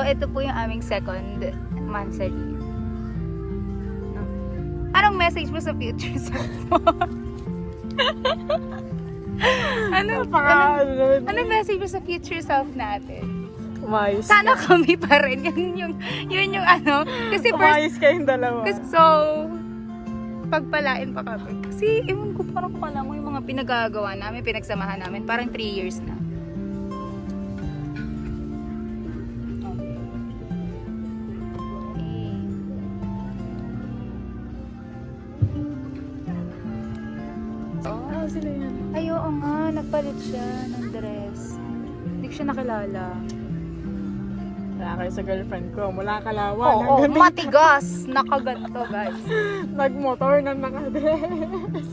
ito po yung aming second monthsary. No? Anong message mo sa future self mo? Anong message mo sa future self natin? Umayos Sana kami pa rin. Yun yung ano. Kasi Umayos kayong dalawa. so, pagpalain pa kami. Kasi, ewan ko, parang pala mo yung mga pinagagawa namin, pinagsamahan namin. Parang 3 years na. Sila yan. Ay, oo nga. Nagpalit siya ng dress. Hindi ko siya nakilala. Kaya kayo sa girlfriend ko, mula Kalawan. Oo, matigas. Nakaganto, guys. Nagmotor ng nakadress.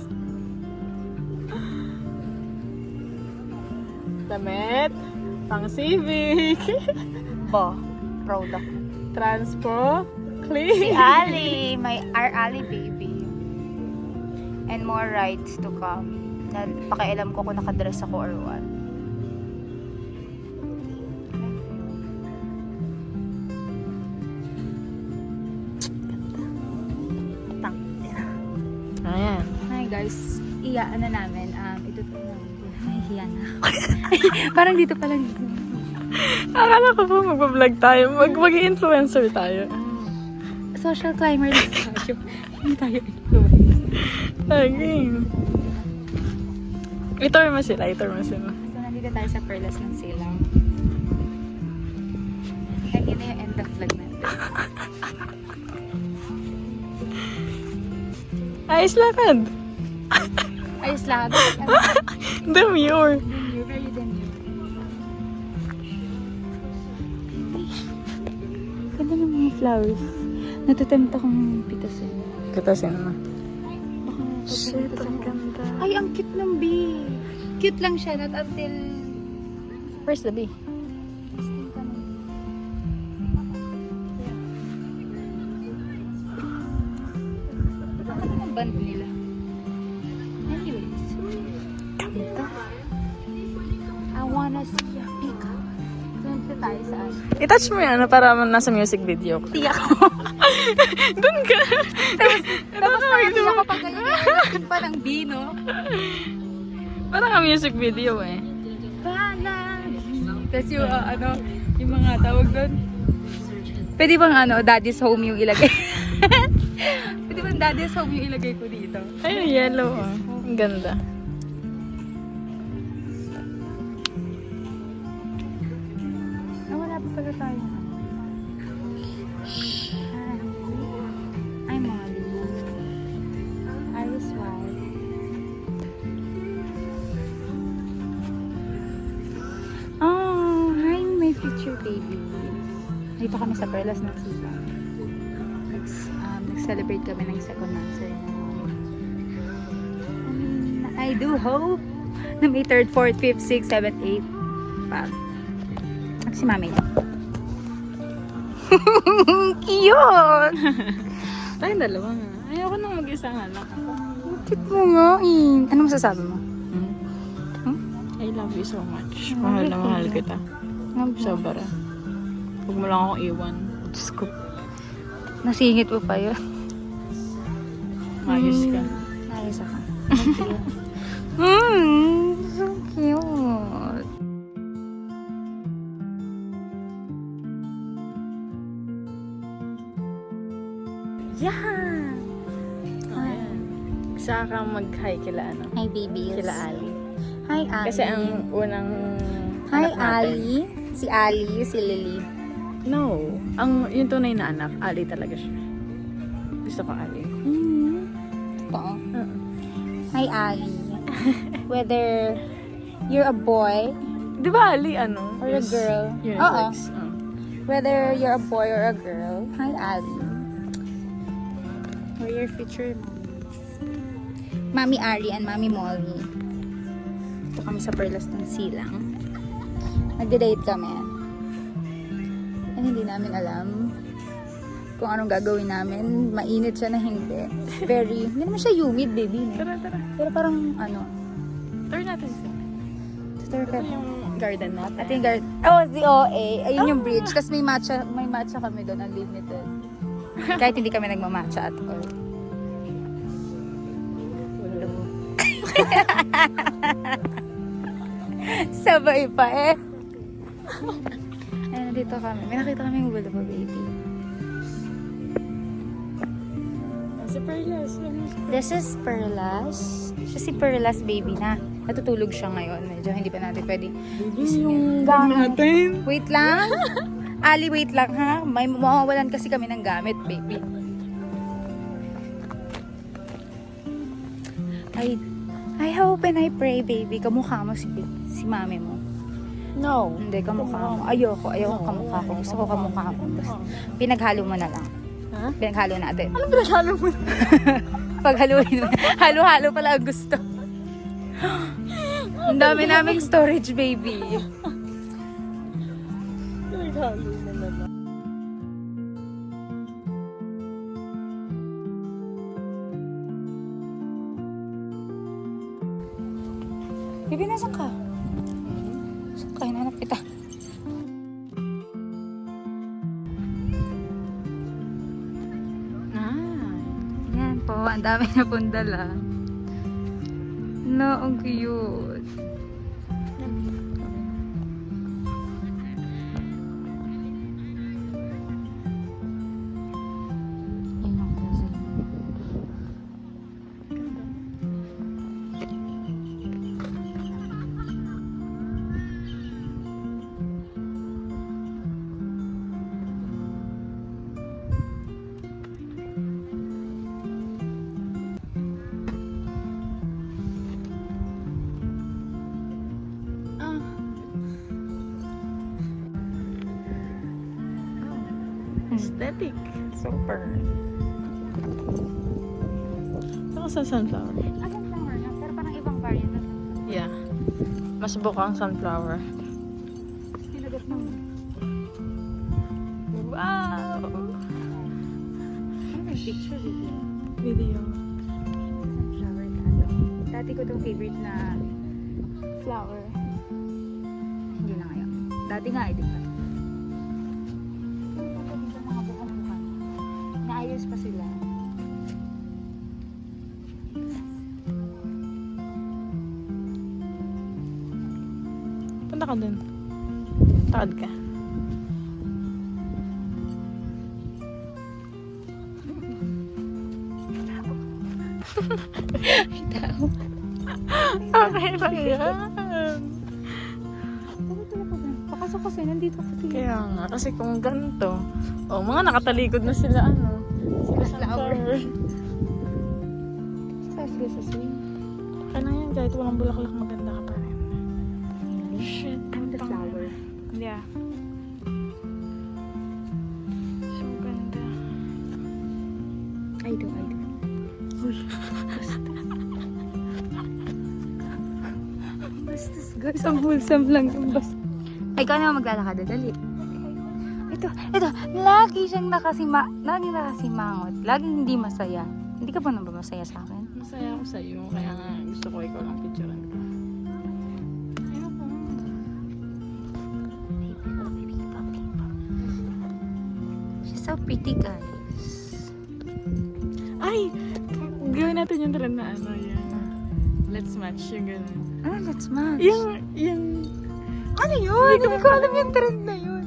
Damit, pang civic, Ba, proud ako. transpo, Si clean. Ali, our Ali baby. And more rides to come. Na pakialam ko kung nakadress ako or what. Ayan. Hi guys, iyaan na namin. Ito to na. Nahihiya na ako. Parang dito pa lang. Akala ko po mag-vlog tayo. Mag-influencer tayo. Social climber din tayo. Hindi tayo influencer. Okay. Itor mo sila. So, nandito tayo sa Perlas ng Silang. And yun na yung end of vlog natin. Ayos lakad. Ayos lahat. Demure. Very demure. Ganda ng mga flowers. Natatempt akong pitasin. Kitasin mo. Baka Shit, ang ganda. ay, ang cute ng bee. Cute lang siya, not until... Where's the bee? Ano ang band nila? Anyways. Ganda. I wanna see a peacock. Punta tayo sa ano. I-touch mo yan para nasa music video ko. Tiyak ko. Doon ka. Tapos nakakita ko pag ganyan. Pa ng bee, no? Parang ang music video eh. Tapos yung yung mga tawag doon. Pwede bang daddy's home yung ilagay? Pwede bang daddy's home yung ilagay ko dito? Ay, yellow ah. Ang ganda. Wala pa pala tayo. Hi, Molly. Iris Wild. Oh, hi, my future baby. Dito kami sa Perlas ng Silang. Nag-celebrate kami ng second monthsary namin. I do hope na may 3rd, 4th, 5th, 6th, 7th, 8th pa. Si Mami. Cute! Tayong dalawa nga. Ayoko nang mag-isa nga lang. Cute mo nga eh. Ano masasabi mo? I love you so much. Mahal na mahal kita. Sobra. Huwag mo lang akong iwan. Diyos ko. Nasingit mo pa yun. Mayos ka. Ayos ako. So cute. Yeah! Ayan. Isa kang mag-hi kila ano? Hi, babies. Kila Ali. Hi, Ali. Kasi ang unang Hi, anak natin. Ali. Si Ali, si Lily. No. Yung tunay na anak, Ali talaga siya. Gusto ko Ali. Oo. Hi, Ali. Whether you're a boy Di ba Ali ano? or a is girl. Unisex. Whether you're a boy or a girl. Hi, Ali. We're your future mommies. Mami Ari and Mami Molly. Ito kami sa Perlas ng Silang. Nagde-date kami. And hindi namin alam kung anong gagawin namin. Mainit siya na hindi. Hindi naman siya humid, baby. No? Tara. Pero parang Turn natin siya. Stir ka. Ito yung garden natin. At yung si OA. Ayun yung bridge. Tapos may matcha kami doon, unlimited. Kahit hindi kami nagmamatcha at all. Sabay pa eh. Ayun, nandito kami. May nakita kami yung Willow baby. Si Perlas. This is Perlas. Siya si Perlas baby na. Natutulog siya ngayon. Medyo hindi pa natin pwedeng Yung gamit natin. Wait lang. Ali, wait lang ha. May mawawalan kasi kami ng gamit, baby. I hope and I pray, baby. Kamukha mo si mami mo. No. Hindi, kamukha mo. Ayoko kamukha ko. Gusto ko kamukha mo. Basta, pinaghalo mo na lang. Ha? Pinaghalo natin. Ano pinaghalo mo? Paghaluin mo. Halo-halo pala ang gusto. Ang dami naming storage, baby. Pinaghalo mo na lang. Baby, nasan ka? Saan ka? Hinanap kita. Yan po, ang dami na pong dala. No, ang cute. Aesthetic. Super. Saka sa sunflower. Sunflower na, pero parang ibang variant na. Yeah. Mas bukang sunflower. Sinagot mo. Wow! Ano may picture dito? Video. Flower tayo. Dati ko itong favorite na flower. Hindi na ngayon. Dati nga, di ba? Mga bukan-bukan. Naayos pa sila. Punta ka dun. Takad ka. Tao. Okay ba yan? Pakasok kasi, nandito kasi. Kaya nga, kasi kung ganito, mga nakatalikod na sila, sila Flower. sunflower. Saan sila sa swing? Kaya na yan, kahit walang bulaklak, maganda ka pa rin. Shit. The flower. Yeah. So ganda. I do. Uy, bastos guys, ang wholesome lang yung bastos. Ay, ikaw naman maglalakad, dali. Ito, lagi siyang nakasimangot. Laging hindi masaya. Hindi ka ba nang ba masaya sa akin? Masaya ako sa'yo, kaya nga gusto ko ikaw lang picturean ko. She's so pretty, guys. Ay! Gawin natin yung trend na yan. Let's match yung gano'n. Ah, let's match. Yung... Ano yun? Hindi ko alam yung trend na yun.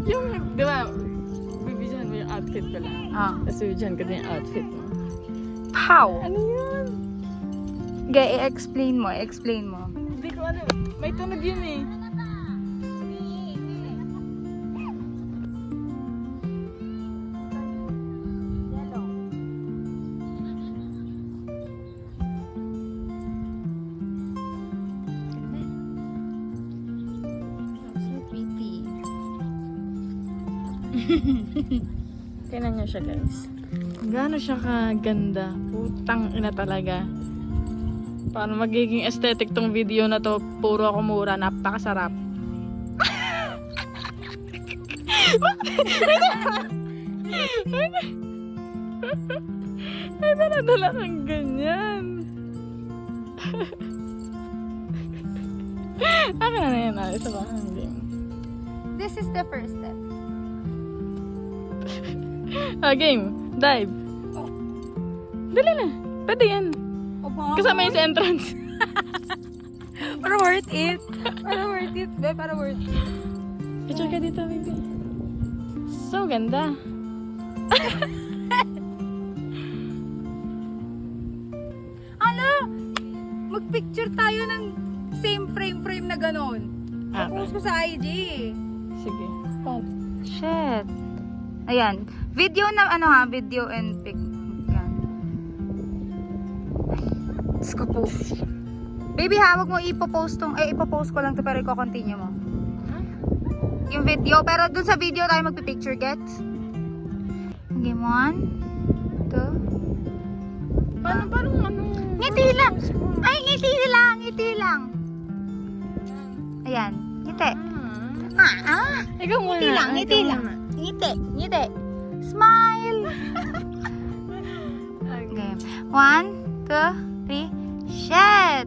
Yung, di ba, bibidyan mo yung outfit ko lang. Ah. Tapos bibidyan ko din yung outfit mo. How? Ano yun? Explain mo. Hindi ko alam. May tunog yun eh. So pretty. Tingnan nyo siya, guys. Gaano siya kaganda. Putang ina talaga. Paano magiging aesthetic tong video na to? Puro ako mura. Napakasarap. Ay, dala kang ganyan. Akin na yan. Isa ba? Hindi. This is the first step. Game. Dive. Dali na. Pwede yan. Kasama yun sa entrance. Para worth it. Para worth it, be. Para worth it. Picture ka dito, baby. So ganda. Ano? Mag-picture tayo ng same frame na ganon. Ah, Post ko sa IG. sige. Shit. Ayan. Video na, ano ha, video and pic. Yan. Diyos ko po. Baby ha, wag mo ipopost tong, ipopost ko lang to pero i-continue mo. Yung video, pero dun sa video tayo magpipicture, gets? Okay, 1, 2. Paano ano? Ngiti lang! Ay, ngiti lang! Ngiti lang! Ayan, ngiti. Ikaw muna. Ngiti lang, ngiti Ikaw lang. muna. Ngiti, ngiti. Smile! Okay. 1, 2, 3. Shit!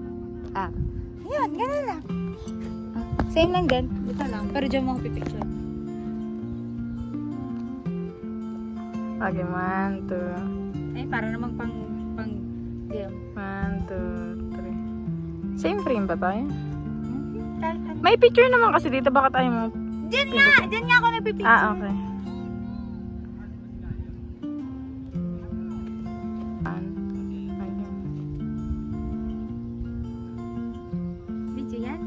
Ayan, gano'n lang. Same lang din. Ito lang. Pero dyan mo ako pipicture. Okay, 1, 2. Ay, para namang pang game. 1, 2, 3. Same frame ba tayo? Kahit ano. May picture naman kasi dito. Baka tayo mo... Dyan nga! Dyan nga ako nagpipicture. Ah, okay. Video yan?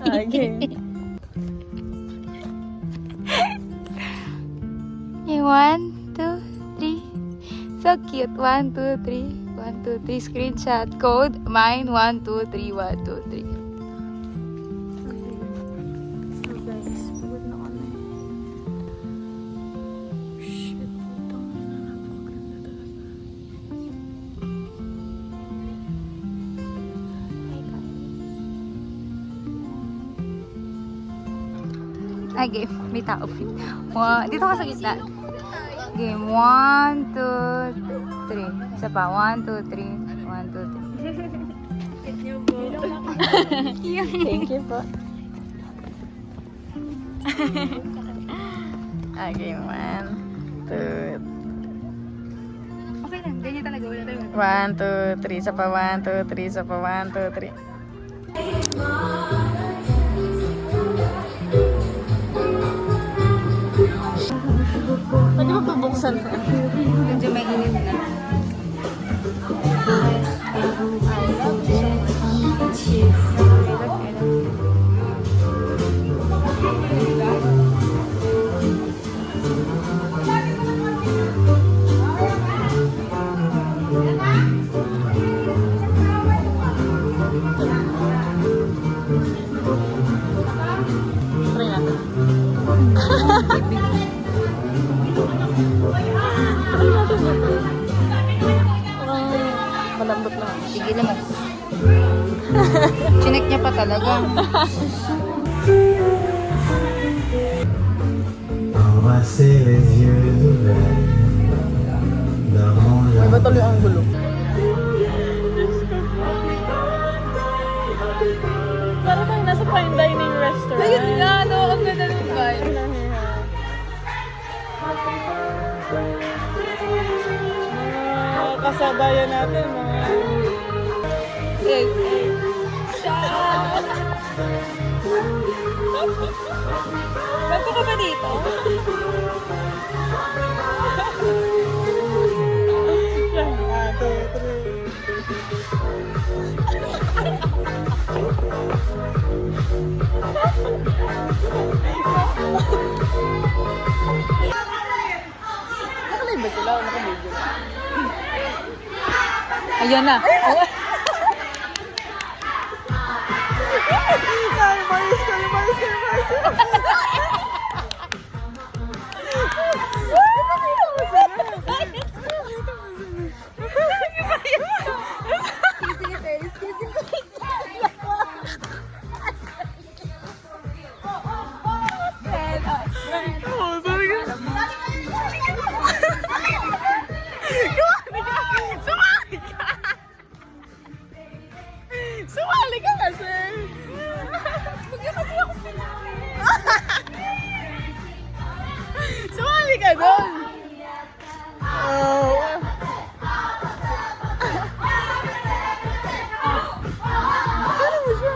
Okay. Okay, 1, 2, 3. So cute. 1, 2, 3. 1, 2, 3. Screenshot. Code. Mine. 1, 2, 3. 1, 2, 3. So guys, pagod na kami. Shit, putang ina, napakaganda talaga. Ay, game. May tao. Dito ka sa gitna. Game. 1, 2, 3. Isa pa. 1, 2, 3. 1, 2, 3. Thank you po. Okay, 1, 2, Okay lang. Ganyan talaga. Wala tayo. 1, 2, 3. Isa pa, 1, 2, 3. Isa pa, 1, 2, 3. Pwede ba pabuksan ko? Medyo may init na. Try natin. Malambot na. Sige naman. Chinek niya pa talaga. Embrasser les yeux ouverts dans mon May ba tuloy ang gulo? Parang tayo nasa fine dining restaurant. Ayun nga, no? Ang ganda ng vibe. Mga kasadayan natin, mga... Egg. Shot! Bago ka ba dito? Yan, 1, 2, 3. Nakalive ba sila o nakabidyo? Ayan na. Sumali ka kasi. Sumali ka doon. Oh. Ano mo siya?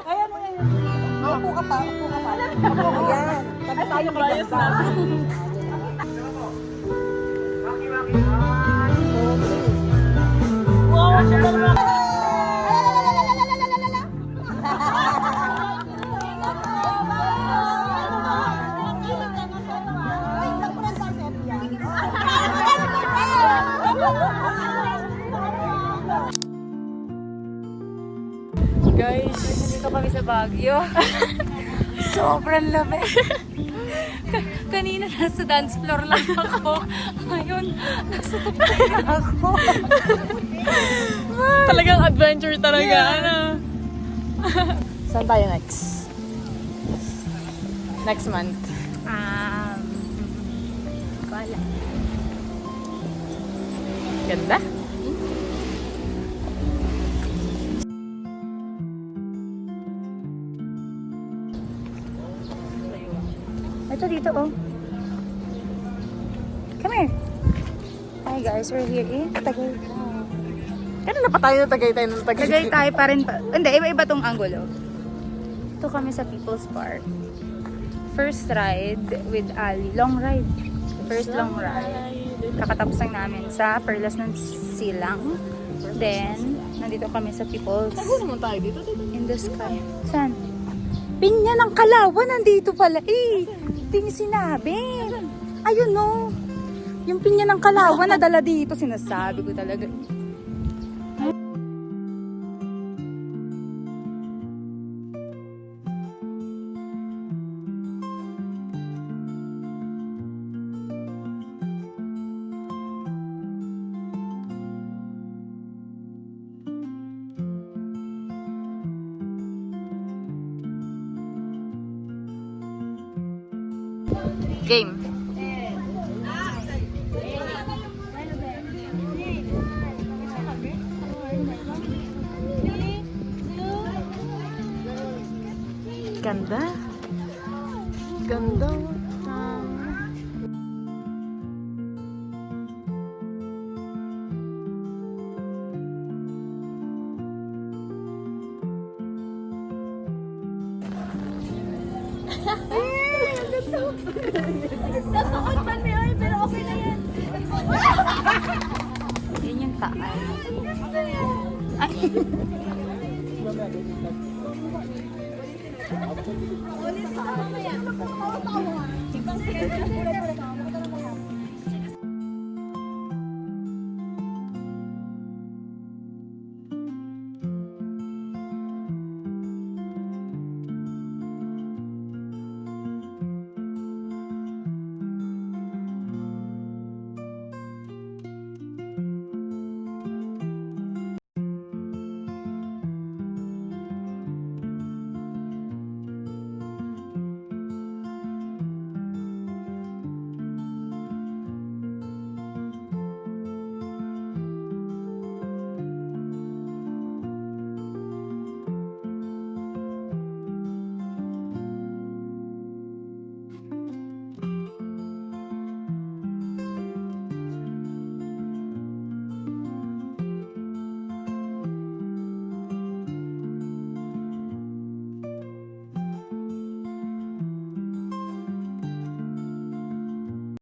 Oh my Upo ka pa. Ayan. Tabi tayo kay Ganda. Guys, Dito kami sa Baguio. Sobrang lamig. Kanina nasa dance floor lang ako. Ngayon, nasa tuktok na ako. talagang adventure talaga. Ano? Saan tayo next? Next month. Wala. Ganda. Ito dito, oh. Come here. Hi guys, we're here in Tagaytay. Kailan na pa tayo ng Tagaytay ng Tagaytay? Tagaytay pa rin pa. Hindi, iba-iba tong angulo. Ito kami sa People's Park. First ride with Ali. Long ride. First long ride. Kakatapos lang namin sa Perlas ng Silang. Then, nandito kami sa People's Saan naman tayo dito? in the Sky. Saan? Pinya ng Kalawan, nandito pala. Hindi niyo sinabi. Ayun, no. Yung pinya ng Kalawan, nadala dito. Sinasabi ko talaga. Game. Ganda. Ganda. Yun yung taal. Ay. Ulit ka mamaya.